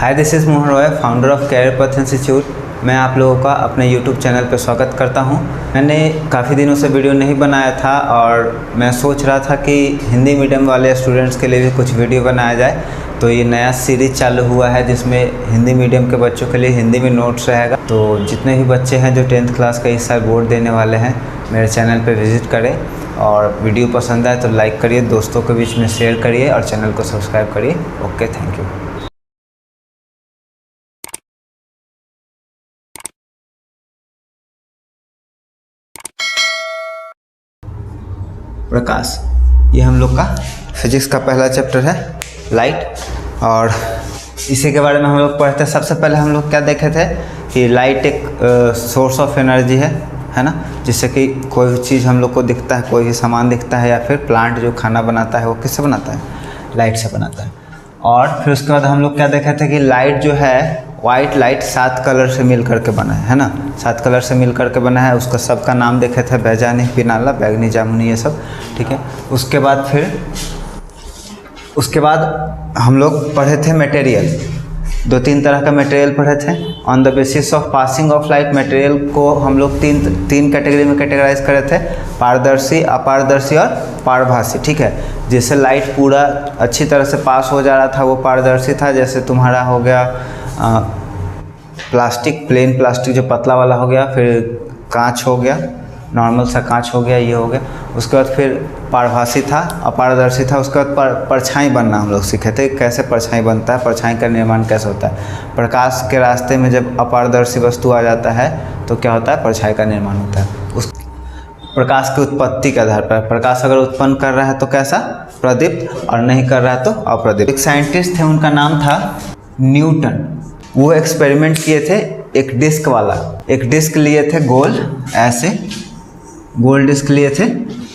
Hi, this is Mohan Roy, founder of career path institute. मैं आप लोगों का अपने YouTube चैनल पर स्वागत करता हूं। मैंने काफ़ी दिनों से वीडियो नहीं बनाया था और मैं सोच रहा था कि हिंदी मीडियम वाले स्टूडेंट्स के लिए भी कुछ वीडियो बनाया जाए। तो ये नया सीरीज़ चालू हुआ है जिसमें हिंदी मीडियम के बच्चों के लिए हिंदी में नोट्स रहेगा। तो जितने भी बच्चे हैं जो 10th क्लास का इस साल बोर्ड देने वाले हैं, मेरे चैनल पर विज़िट करें और वीडियो पसंद आए तो लाइक करिए, दोस्तों के बीच में शेयर करिए और चैनल को सब्सक्राइब करिए। Okay, thank you. प्रकाश, ये हम लोग का फिजिक्स का पहला चैप्टर है, लाइट। और इसी के बारे में हम लोग पढ़ते हैं। सबसे पहले हम लोग क्या देखे थे कि लाइट एक सोर्स ऑफ एनर्जी है ना, जिससे कि कोई भी चीज़ हम लोग को दिखता है, कोई भी सामान दिखता है, या फिर प्लांट जो खाना बनाता है वो किससे बनाता है? लाइट से बनाता है। और फिर उसके बाद हम लोग क्या देखे थे कि लाइट जो है, वाइट लाइट 7 कलर से मिल करके बना है ना, 7 कलर से मिल करके बना है। उसका सबका नाम देखे थे, बैजानी, पिनाला, बैगनी, जामुनी, ये सब, ठीक है। उसके बाद हम लोग पढ़े थे मटेरियल, 2-3 तरह का मटेरियल पढ़े थे। On the basis of passing of light, material को हम लोग तीन कैटेगरी में कैटेगराइज करे थे, पारदर्शी, अपारदर्शी और पारभासी, ठीक है। जैसे लाइट पूरा अच्छी तरह से पास हो जा रहा था वो पारदर्शी था। जैसे तुम्हारा हो गया प्लास्टिक, प्लेन प्लास्टिक जो पतला वाला हो गया, फिर कांच हो गया, नॉर्मल सा कांच हो गया, ये हो गया। उसके बाद फिर पारभासी था, अपारदर्शी था। उसके बाद परछाई बनना हम लोग सीखे थे, कैसे परछाई बनता है, परछाई का निर्माण कैसे होता है। प्रकाश के रास्ते में जब अपारदर्शी वस्तु आ जाता है तो क्या होता है? परछाई का निर्माण होता है। उस प्रकाश की उत्पत्ति के आधार पर, प्रकाश अगर उत्पन्न कर रहा है तो कैसा? प्रदीप्त, और नहीं कर रहा है तो अप्रदीप्त। एक साइंटिस्ट थे, उनका नाम था न्यूटन। वो एक्सपेरिमेंट किए थे एक डिस्क वाला, एक डिस्क लिए थे गोल, ऐसे गोल डिस्क लिए थे,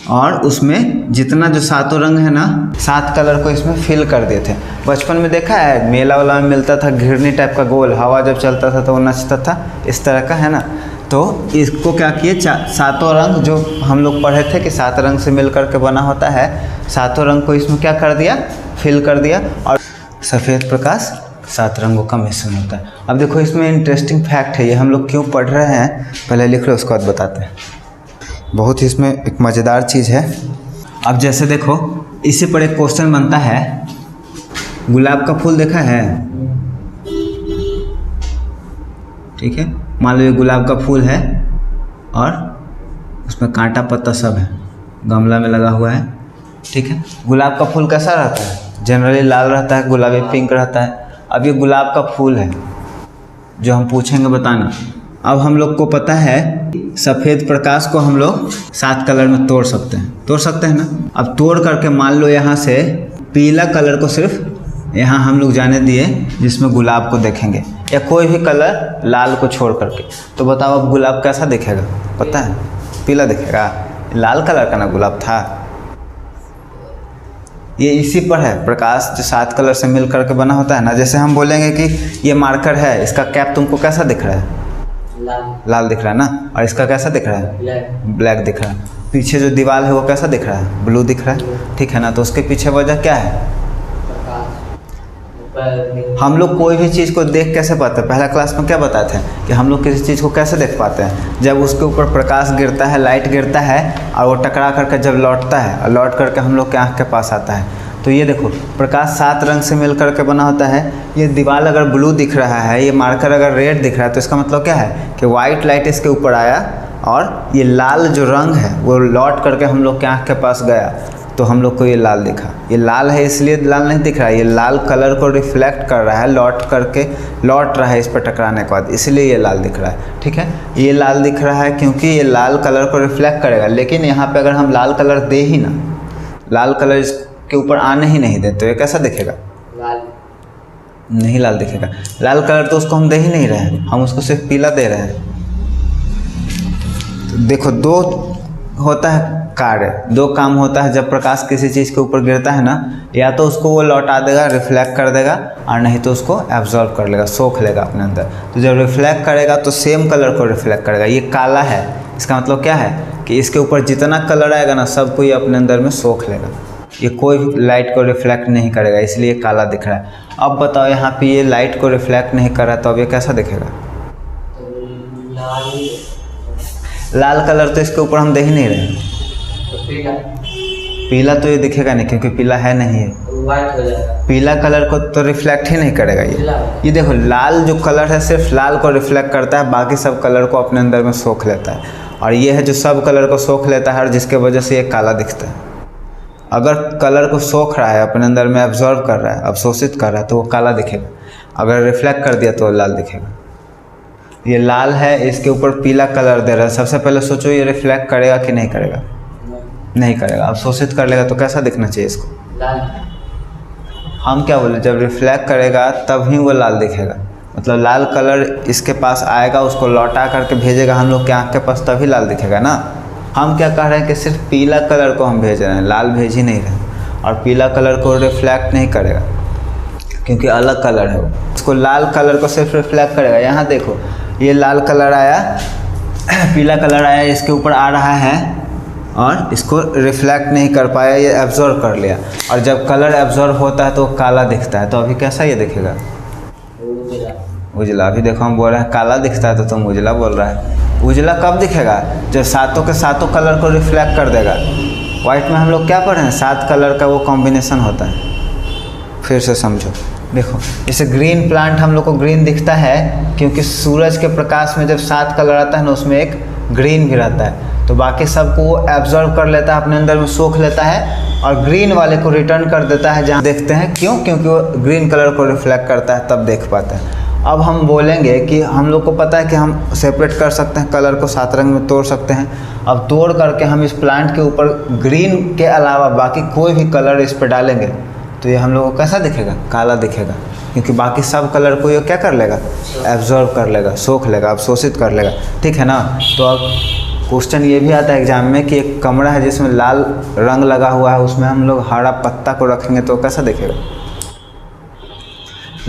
और उसमें जितना जो 7 रंग है ना, 7 कलर को इसमें फिल कर दिए थे। बचपन में देखा है, मेला वाला में मिलता था घिरनी टाइप का गोल, हवा जब चलता था तो वो नचता था, इस तरह का, है ना। तो इसको क्या किए, 7 रंग जो हम लोग पढ़े थे कि 7 रंग से मिल करके बना होता है, 7 रंग को इसमें क्या कर दिया? फिल कर दिया। और सफ़ेद प्रकाश 7 रंगों का मिश्रण होता है। अब देखो, इसमें इंटरेस्टिंग फैक्ट है, ये हम लोग क्यों पढ़ रहे हैं पहले लिख लो, उसके बाद बताते हैं। बहुत ही इसमें एक मज़ेदार चीज़ है। अब जैसे देखो, इसी पर एक क्वेश्चन बनता है, गुलाब का फूल देखा है, ठीक है। मान लो ये गुलाब का फूल है और उसमें कांटा पत्ता सब है, गमला में लगा हुआ है, ठीक है। गुलाब का फूल कैसा रहता है? जनरली लाल रहता है, गुलाबी पिंक रहता है। अब ये गुलाब का फूल है जो हम पूछेंगे, बताना। अब हम लोग को पता है सफ़ेद प्रकाश को हम लोग 7 कलर में तोड़ सकते हैं ना। अब तोड़ करके मान लो यहाँ से पीला कलर को सिर्फ यहाँ हम लोग जाने दिए, जिसमें गुलाब को देखेंगे, या कोई भी कलर लाल को छोड़ करके, तो बताओ अब गुलाब कैसा दिखेगा? पता है, पीला दिखेगा। लाल कलर का ना गुलाब था। ये इसी पर है, प्रकाश जो 7 कलर से मिल करके बना होता है ना। जैसे हम बोलेंगे कि ये मार्कर है, इसका कैप तुमको कैसा दिख रहा है? लाल दिख रहा है ना। और इसका कैसा दिख रहा है? ब्लैक दिख रहा है। पीछे जो दीवार है वो कैसा दिख रहा है? ब्लू दिख रहा है, ठीक है ना। तो उसके पीछे वजह क्या है? हम लोग कोई भी चीज़ को देख कैसे पाते हैं? पहला क्लास में क्या बताते हैं कि हम लोग किसी चीज़ को कैसे देख पाते हैं? जब उसके ऊपर प्रकाश गिरता है, लाइट गिरता है, और वो टकरा करके जब लौटता है, और लौट करके हम लोग के आँख के पास आता है। तो ये देखो, प्रकाश 7 रंग से मिल करके बना होता है। ये दीवार अगर ब्लू दिख रहा है, ये मार्कर अगर रेड दिख रहा है, तो इसका मतलब क्या है कि वाइट लाइट इसके ऊपर आया, और ये लाल जो रंग है वो लौट करके हम लोग के आँख के पास गया, तो हम लोग को ये लाल दिखा। ये लाल है इसलिए लाल नहीं दिख रहा है, ये लाल कलर को रिफ्लेक्ट कर रहा है, लौट रहा है इस पर टकराने के बाद, इसलिए ये लाल दिख रहा है, ठीक है। ये लाल दिख रहा है क्योंकि ये लाल कलर को रिफ्लेक्ट करेगा। लेकिन यहाँ पे अगर हम लाल कलर दे ही ना, लाल कलर इसके ऊपर आने ही नहीं दे, तो ये कैसा दिखेगा? लाल नहीं, लाल दिखेगा। लाल कलर तो उसको हम दे ही नहीं रहे हैं, हम उसको सिर्फ पीला दे रहे हैं। तो देखो, 2 होता है कार्य, 2 काम होता है जब प्रकाश किसी चीज़ के ऊपर गिरता है ना। या तो उसको वो लौटा देगा, रिफ्लेक्ट कर देगा, और नहीं तो उसको एब्जॉर्ब कर लेगा, सोख लेगा अपने अंदर। तो जब रिफ्लेक्ट करेगा तो सेम कलर को रिफ्लेक्ट करेगा। ये काला है, इसका मतलब क्या है कि इसके ऊपर जितना कलर आएगा ना, सबको ये अपने अंदर में सोख लेगा। ये कोई लाइट को रिफ्लेक्ट नहीं करेगा, इसलिए काला दिख रहा है। अब बताओ यहाँ पे ये लाइट को रिफ्लेक्ट नहीं कर रहा तो अब ये कैसा दिखेगा? लाल कलर तो इसके ऊपर हम देख ही नहीं रहे। पीला तो ये दिखेगा नहीं क्योंकि पीला है नहीं है, व्हाइट हो जाएगा। पीला कलर को तो रिफ्लेक्ट ही नहीं करेगा ये देखो लाल जो कलर है सिर्फ लाल को रिफ्लेक्ट करता है, बाकी सब कलर को अपने अंदर में सोख लेता है। और ये है जो सब कलर को सोख लेता है और जिसके वजह से ये काला दिखता है। अगर कलर को सोख रहा है, अपने अंदर में एब्जॉर्व कर रहा है, अवशोषित कर रहा है तो वो काला दिखेगा। अगर रिफ्लेक्ट कर दिया तो वो लाल दिखेगा। ये लाल है, इसके ऊपर पीला कलर दे रहा है। सबसे पहले सोचो ये रिफ्लेक्ट करेगा कि नहीं करेगा? नहीं करेगा। अवशोषित कर लेगा तो कैसा दिखना चाहिए इसको? लाल। हम क्या बोले, जब रिफ्लेक्ट करेगा तब ही वो लाल दिखेगा। मतलब लाल कलर इसके पास आएगा, उसको लौटा करके भेजेगा हम लोग के आँख के पास, तभी लाल दिखेगा ना। हम क्या कह रहे हैं कि सिर्फ पीला कलर को हम भेज रहे हैं, लाल भेज ही नहीं रहे। और पीला कलर को रिफ्लेक्ट नहीं करेगा क्योंकि अलग कलर है वो। इसको लाल कलर को सिर्फ रिफ्लेक्ट करेगा। यहाँ देखो ये लाल कलर आया, पीला कलर आया, इसके ऊपर आ रहा है और इसको रिफ्लेक्ट नहीं कर पाया, ये एब्जॉर्व कर लिया। और जब कलर एब्जॉर्व होता है तो काला दिखता है। तो अभी कैसा ये दिखेगा? उजला। अभी देखो हम बोल रहे हैं काला दिखता है तो तुम उजला बोल रहा है। उजला कब दिखेगा? जब सातों के सातों कलर को रिफ्लेक्ट कर देगा। वाइट में हम लोग क्या पढ़े हैं? 7 कलर का वो कॉम्बिनेशन होता है। फिर से समझो, देखो जैसे ग्रीन प्लांट हम लोग को ग्रीन दिखता है क्योंकि सूरज के प्रकाश में जब 7 कलर आता है ना, उसमें एक ग्रीन भी रहता है। तो बाकी सबको वो एब्जॉर्व कर लेता है, अपने अंदर में सोख लेता है और ग्रीन वाले को रिटर्न कर देता है जहाँ देखते हैं। क्यों? क्योंकि वो ग्रीन कलर को रिफ्लेक्ट करता है, तब देख पाते हैं। अब हम बोलेंगे कि हम लोग को पता है कि हम सेपरेट कर सकते हैं, कलर को 7 रंग में तोड़ सकते हैं। अब तोड़ करके हम इस प्लांट के ऊपर ग्रीन के अलावा बाकी कोई भी कलर इस पर डालेंगे तो ये हम लोग को कैसा दिखेगा? काला दिखेगा। क्योंकि बाकी सब कलर को ये क्या कर लेगा? एब्जॉर्व कर लेगा, सोख लेगा, अवशोषित कर लेगा। ठीक है ना। तो अब क्वेश्चन ये भी आता है एग्जाम में कि एक कमरा है जिसमें लाल रंग लगा हुआ है, उसमें हम लोग हरा पत्ता को रखेंगे तो कैसा दिखेगा?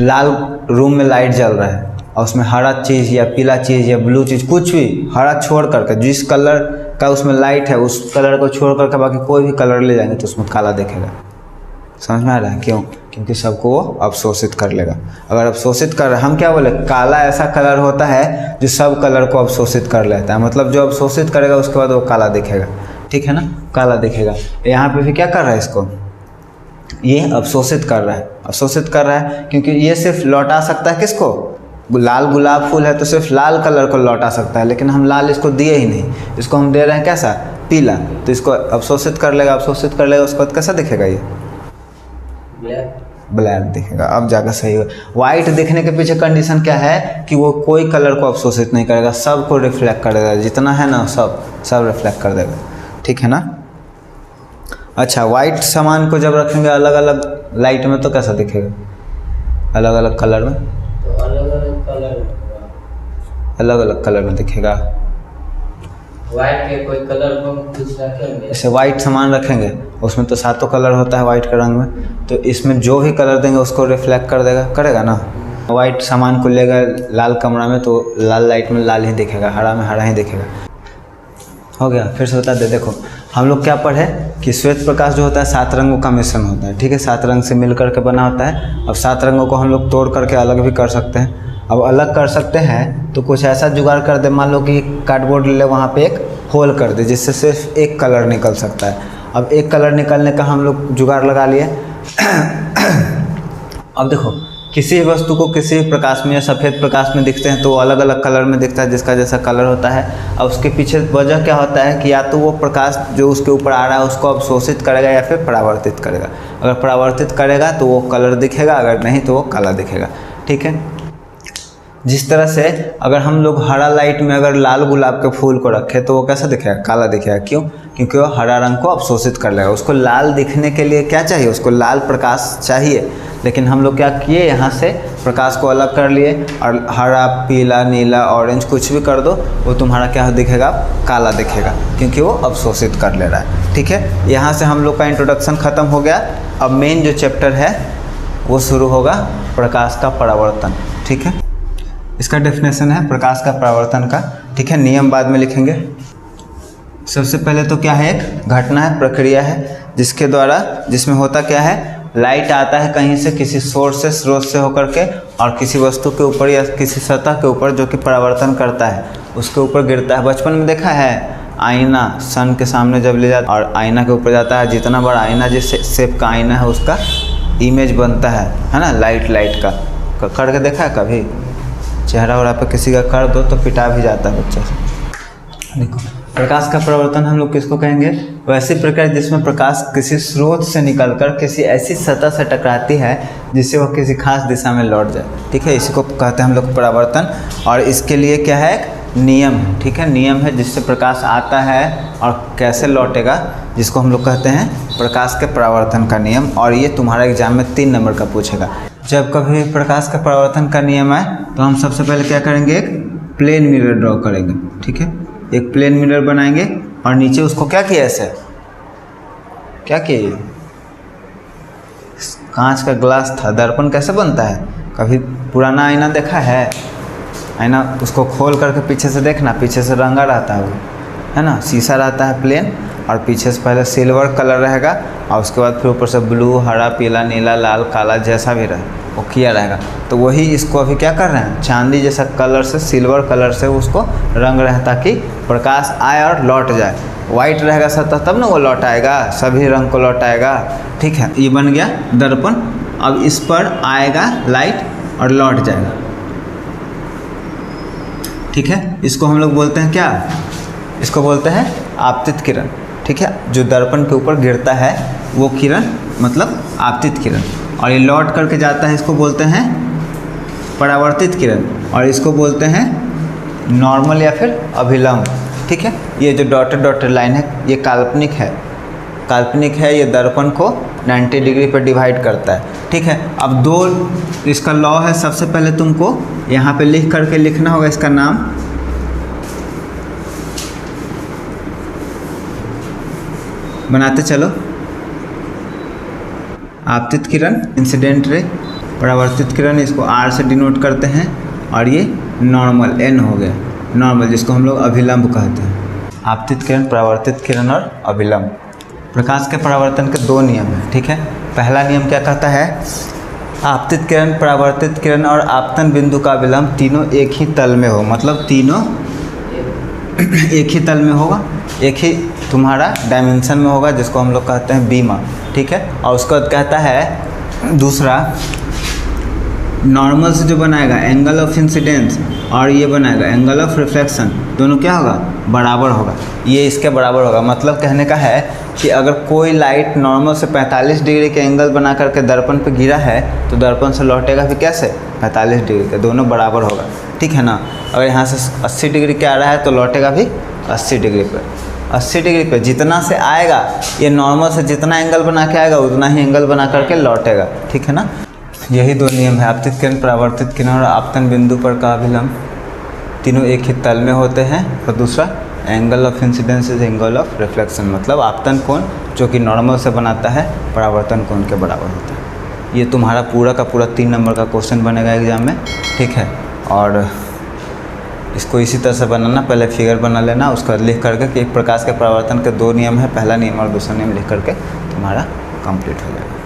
लाल रूम में लाइट जल रहा है और उसमें हरा चीज़ या पीला चीज़ या ब्लू चीज़, कुछ भी हरा छोड़ करके, जिस कलर का उसमें लाइट है उस कलर को छोड़ करके बाकी कोई भी कलर ले जाएंगे तो उसमें काला दिखेगा। समझ में आ रहा है? क्यों? क्योंकि सबको वो अवशोषित कर लेगा। अगर अवशोषित कर, हम क्या बोले, काला ऐसा कलर होता है जो सब कलर को अवशोषित कर लेता है। मतलब जो अवशोषित करेगा उसके बाद वो काला दिखेगा। ठीक है ना, काला दिखेगा। यहाँ पे भी क्या कर रहा है इसको? ये अवशोषित कर रहा है। अवशोषित कर रहा है क्योंकि ये सिर्फ लौटा सकता है किसको? लाल गुलाब फूल है तो सिर्फ लाल कलर को लौटा सकता है, लेकिन हम लाल इसको दिए ही नहीं, इसको हम दे रहे हैं कैसा? पीला। तो इसको अवशोषित कर लेगा, अवशोषित कर लेगा, उसके बाद कैसा दिखेगा? ये ब्लैक दिखेगा। अब जाकर सही हो। वाइट दिखने के पीछे कंडीशन क्या है कि वो कोई कलर को अवशोषित नहीं करेगा, सब को रिफ्लेक्ट कर देगा। जितना है ना सब रिफ्लेक्ट कर देगा। ठीक है ना। अच्छा, वाइट सामान को जब रखेंगे अलग अलग लाइट में तो कैसा दिखेगा? अलग अलग कलर में, तो अलग अलग कलर में दिखेगा। व्हाइट के कोई कलर को कुछ रखेंगे, जैसे वाइट सामान रखेंगे उसमें तो 7 कलर होता है वाइट के रंग में, तो इसमें जो भी कलर देंगे उसको रिफ्लेक्ट कर देगा, करेगा ना। वाइट सामान को लेगा लाल कमरा में तो लाल लाइट में लाल ही दिखेगा, हरा में हरा ही दिखेगा। हो गया। फिर से बता दे, देखो हम लोग क्या पढ़े कि श्वेत प्रकाश जो होता है 7 रंगों का मिश्रण होता है। ठीक है, 7 रंग से मिल करके बना होता है। अब 7 रंगों को हम लोग तोड़ करके अलग भी कर सकते हैं। अब अलग कर सकते हैं तो कुछ ऐसा जुगाड़ कर दे, मान लो कि कार्डबोर्ड ले, वहाँ पे एक होल कर दे जिससे सिर्फ एक कलर निकल सकता है। अब एक कलर निकलने का हम लोग जुगाड़ लगा लिए। अब देखो किसी भी वस्तु को किसी भी प्रकाश में या सफ़ेद प्रकाश में दिखते हैं तो अलग अलग कलर में दिखता है, जिसका जैसा कलर होता है। अब उसके पीछे वजह क्या होता है कि या तो वो प्रकाश जो उसके ऊपर आ रहा है उसको अवशोषित करेगा या फिर परावर्तित करेगा। अगर परावर्तित करेगा तो वो कलर दिखेगा, अगर नहीं तो वो काला दिखेगा। ठीक है। जिस तरह से अगर हम लोग हरा लाइट में अगर लाल गुलाब के फूल को रखें तो वो कैसा दिखेगा? काला दिखेगा। क्यों? क्योंकि वो हरा रंग को अवशोषित कर लेगा। उसको लाल दिखने के लिए क्या चाहिए? उसको लाल प्रकाश चाहिए। लेकिन हम लोग क्या किए, यहाँ से प्रकाश को अलग कर लिए और हरा, पीला, नीला, ऑरेंज कुछ भी कर दो वो तुम्हारा क्या दिखेगा? काला दिखेगा, क्योंकि वो अवशोषित कर ले रहा है। ठीक है। यहाँ से हम लोग का इंट्रोडक्शन ख़त्म हो गया। अब मेन जो चैप्टर है वो शुरू होगा, प्रकाश का परावर्तन। ठीक है। इसका डेफिनेशन है प्रकाश का परावर्तन का। ठीक है। नियम बाद में लिखेंगे। सबसे पहले तो क्या है, एक घटना है, प्रक्रिया है जिसके द्वारा, जिसमें होता क्या है, लाइट आता है कहीं से, किसी सोर्स से, स्रोत से होकर के, और किसी वस्तु के ऊपर या किसी सतह के ऊपर जो कि परावर्तन करता है उसके ऊपर गिरता है। बचपन में देखा है आईना सन के सामने जब ले जाता और आईना के ऊपर जाता है, जितना बड़ा आईना जिस शेप का आईना है उसका इमेज बनता है ना, लाइट का करके देखा है कभी? चेहरा वरा पे किसी का कर दो तो पिटा भी जाता है बच्चा से। देखो प्रकाश का परावर्तन हम लोग किसको कहेंगे? वैसी प्रक्रिया जिसमें प्रकाश किसी स्रोत से निकलकर किसी ऐसी सतह से टकराती है जिससे वह किसी खास दिशा में लौट जाए। ठीक है, इसी को कहते हैं हम लोग परावर्तन। और इसके लिए क्या है, एक नियम है। ठीक है, नियम है जिससे प्रकाश आता है और कैसे लौटेगा, जिसको हम लोग कहते हैं प्रकाश के परावर्तन का नियम। और ये तुम्हारा एग्जाम में 3 नंबर का पूछेगा। जब कभी प्रकाश का परावर्तन का नियम आए तो हम सबसे पहले क्या करेंगे, एक प्लेन मिरर ड्रॉ करेंगे। ठीक है, एक प्लेन मिरर बनाएंगे और नीचे उसको क्या किया, ऐसे क्या किए, कांच का ग्लास था। दर्पण कैसे बनता है? कभी पुराना आईना देखा है? आईना उसको खोल करके पीछे से देखना, पीछे से रंगा रहता है वो, है ना, शीशा रहता है प्लेन, और पीछे से पहले सिल्वर कलर रहेगा और उसके बाद फिर ऊपर से ब्लू, हरा, पीला, नीला, लाल, काला जैसा भी रहे वो किया रहेगा। तो वही इसको अभी क्या कर रहे हैं, चांदी जैसा कलर से, सिल्वर कलर से उसको रंग रहे हैं ताकि प्रकाश आए और लौट जाए। वाइट रहेगा सतह तब ना वो लौट आएगा, सभी रंग को लौट आएगा। ठीक है, ये बन गया दर्पण। अब इस पर आएगा लाइट और लौट जाएगा। ठीक है, इसको हम लोग बोलते हैं क्या, इसको बोलते हैं आपतित किरण। ठीक है, जो दर्पण के ऊपर गिरता है वो किरण मतलब आपतित किरण, और ये लौट करके जाता है, इसको बोलते हैं परावर्तित किरण, और इसको बोलते हैं नॉर्मल या फिर अभिलंब। ठीक है, ये जो डॉटेड लाइन है ये काल्पनिक है, ये दर्पण को 90 डिग्री पर डिवाइड करता है। ठीक है, अब 2 इसका लॉ है। सबसे पहले तुमको यहाँ पे लिख करके लिखना होगा इसका नाम, बनाते चलो। आपतित किरण इंसिडेंट रे, परावर्तित किरण इसको R से डिनोट करते हैं, और ये नॉर्मल N हो गया, नॉर्मल जिसको हम लोग अभिलंब कहते हैं। आपतित किरण, परावर्तित किरण और अभिलंब। प्रकाश के परावर्तन के 2 नियम हैं। ठीक है, पहला नियम क्या कहता है, आपतित किरण, परावर्तित किरण और आपतन बिंदु का अभिलंब तीनों एक ही तल में हो, मतलब तीनों एक ही तल में होगा, एक ही तुम्हारा डायमेंशन में होगा, जिसको हम लोग कहते हैं बीमा। ठीक है, और उसके बाद कहता है दूसरा, नॉर्मल से जो बनाएगा एंगल ऑफ इंसिडेंस, और ये बनाएगा एंगल ऑफ रिफ्लेक्शन, दोनों क्या होगा, बराबर होगा। ये इसके बराबर होगा। मतलब कहने का है कि अगर कोई लाइट नॉर्मल से 45 डिग्री के एंगल बना करके दर्पण पे गिरा है तो दर्पण से लौटेगा भी कैसे, 45 डिग्री के, दोनों बराबर होगा। ठीक है ना। अगर यहाँ से 80 डिग्री के आ रहा है तो लौटेगा भी 80 डिग्री पर। 80 डिग्री पे जितना से आएगा, ये नॉर्मल से जितना एंगल बना के आएगा उतना ही एंगल बना करके लौटेगा। ठीक है ना। यही 2 नियम है, आपतित किरण, परावर्तित किरण और आपतन बिंदु पर का अभिलंब, तीनों एक ही तल में होते हैं। और दूसरा, angle of incidence is angle of reflection, मतलब आपतन कोण जो कि नॉर्मल से बनाता है परावर्तन कोण के बराबर होता है। ये तुम्हारा पूरा का पूरा 3 नंबर का क्वेश्चन बनेगा एग्जाम में। ठीक है, और इसको इसी तरह से बनाना, पहले फिगर बना लेना, उसका लिख करके कि एक प्रकाश के परावर्तन के 2 नियम है, पहला नियम और दूसरा नियम लिख करके तुम्हारा कंप्लीट हो जाएगा।